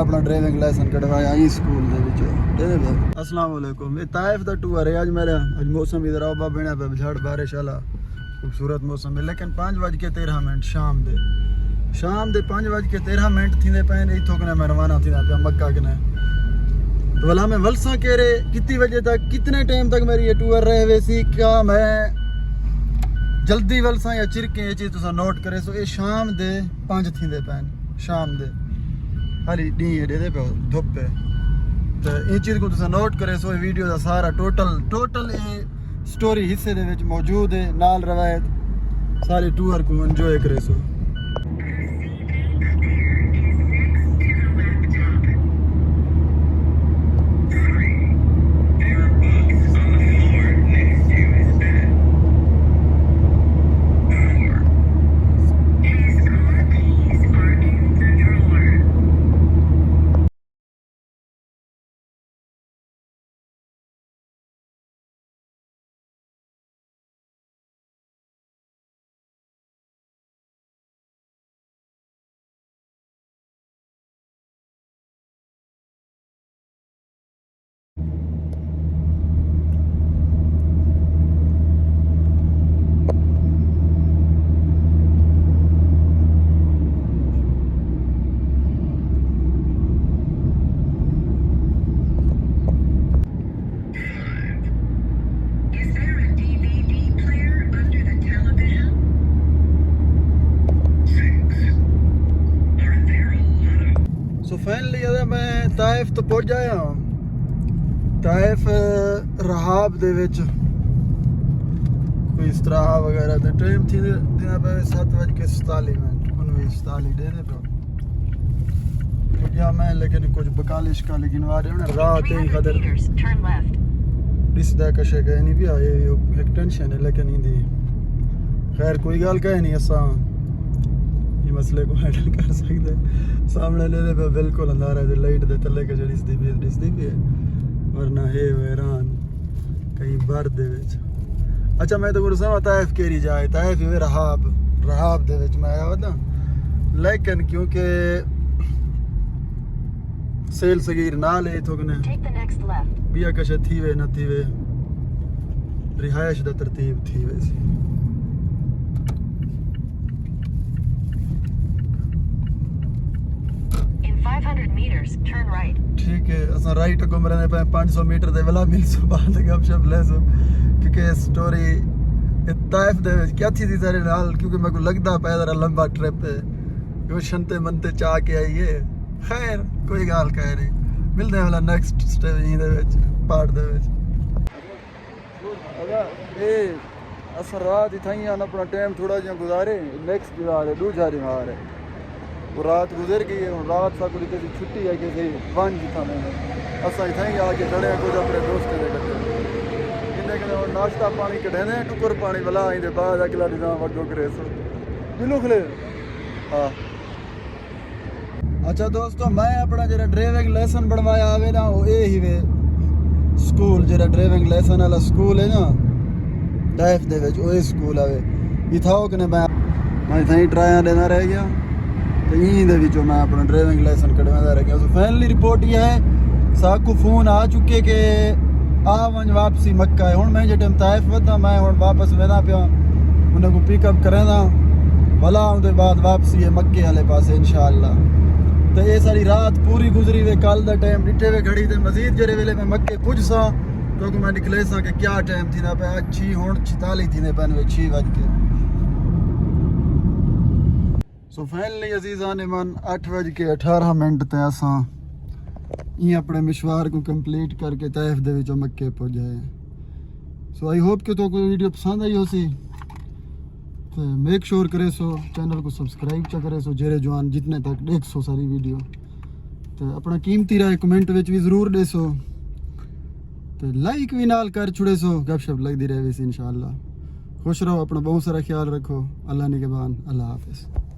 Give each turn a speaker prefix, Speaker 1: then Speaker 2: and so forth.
Speaker 1: अपना driving licence कटवाया ही school दे विच। अस्सलाम वालेकुम। ये ताइफ दा टूर है। आज मेरा मौसम इधर आओ बाबा पे झड़ बारिश वाला खूबसूरत मौसम है, लेकिन 5:13 शाम दे 5:13 थींदे पे इथों कने मैं रवाना थींदा पे मक्का कने। तो भला मैं वलसा कह रहे कितनी बजे तक कितने टाइम तक मेरी ये टूर रहे वैसी, क्या मैं जल्दी वलसा या चिरके ये चीज़ तुसा नोट करे। सो ये शाम दे 5 थींदे पे शाम दे हाली डी दे पे धुप पे। तो ये चीज़ को तुसा नोट करे। सो वीडियो का सारा टोटल ये स्टोरी हिस्से दे विच मौजूद है, नाल रवायत सारे टूर को एंजॉय करे। सो फाइनली अगर मैं ताइफ तो पहुंच जाया हूँ। ताइफ रहाब दे विच कोई इस्तराहा वगैरह तो टाइम थी देना पे 7:47 देने पे या मैं, लेकिन कुछ बकालिश का लेकिन वारे ना रात ही खदर दिसदा कशे गए नहीं भी आए एक टेंशन है, लेकिन इंदी खैर कोई गल कहे नहीं असा ये मसले को हैंडल कर सकते। सामने ले पे बिल्कुल अंधारा है, लाइट दे तले के दिसदी भी है, वरना है हैरान कहीं भर दे विच। अच्छा मैं तो गुरसा ताइफ केरी जाए ताइफ वे रहाब दे विच मैं आया था, लेकिन क्योंकि सेल सगीर ना ले थोकने बिया कशे थी वे न थी वे रिहायश दा तरतीब थी वैसी। ठीक है असा राइट घूम रहे पे 500 मीटर दे वाला मिल सो बाद गपशप ले सो, क्योंकि स्टोरी ताइफ दे क्या थी सारे नाल, क्योंकि मेरे को लगदा पे जरा लंबा ट्रिप है क्वेश्चन ते मन ते चाह के आई है। खैर कोई गाल कह नहीं, मिलते हैं वाला नेक्स्ट स्टेज दे विच पार्ट दे विच। अगर ए असर रात इथाई आना अपना टाइम थोड़ा जिहा गुजारे, नेक्स्ट दीवार है दूजा दीवार है वो रात गुजर गई है। रात सा कोई किसी छुट्टी है कि वन जिता मैं असा इथाई आके खड़े कुछ अपने दोस्तों के कट्ठे किन्ने नाश्ता पानी कढ़े टुकर पानी वाला आई दे बाद अगला निजाम अगो करे सो बिलू खले। हाँ अच्छा दोस्तों मैं अपना जरा ड्राइविंग लाइसेंस बनवाया आवे ना वो ये ही वे स्कूल जरा ड्राइविंग लाइसेंस वाला स्कूल है ना ताइफ दे विच वो स्कूल आवे इथाओ कने मैं इथाई ट्राया देना रह गया तो यहीं दे विचों मैं अपना ड्राइविंग लाइसेंस कटवांदा रह गया। सो फाइनली रिपोर्ट ये है साकू फोन आ चुके के आ वन वापसी मक्का है। हुण मैं जो टाइम ताइफ वधा मैं हुण वापस वेंदा पिया उन्हें को पिकअप करेंदा भला उनके बाद वापसी है मक्के वाले पासे इंशाअल्लाह। तो ये सारी रात पूरी गुजरी वे कल दा टाइम डिठे वे घड़ी ते मजीद जरे वेले मैं मक्के पुजसा क्योंकि मैं निकले सा कि क्या टाइम थी ना पे 6 हुण 46 थी ने पन 6 बज के। सो फाइनली अजीज़ान मन 8:18 ते असा ये अपने मशवार को कंप्लीट करके ताइफ दे विचों मक्के पहुंचे। सो आई होप कि तो कोई वीडियो पसंद आई हो सी तो मेक श्योर करे सो चैनल को सब्सक्राइब चा करे सो जेरे जवान जितने तक देख सो सारी वीडियो तो अपना कीमती राय कमेंट विच भी जरूर दे सो तो लाइक भी नाल कर छुड़े सो गपशप लगती रहे इंशाअल्लाह। खुश रहो अपना बहुत सारा ख्याल रखो। अल्लाह निगहबान। अल्लाह हाफिज़।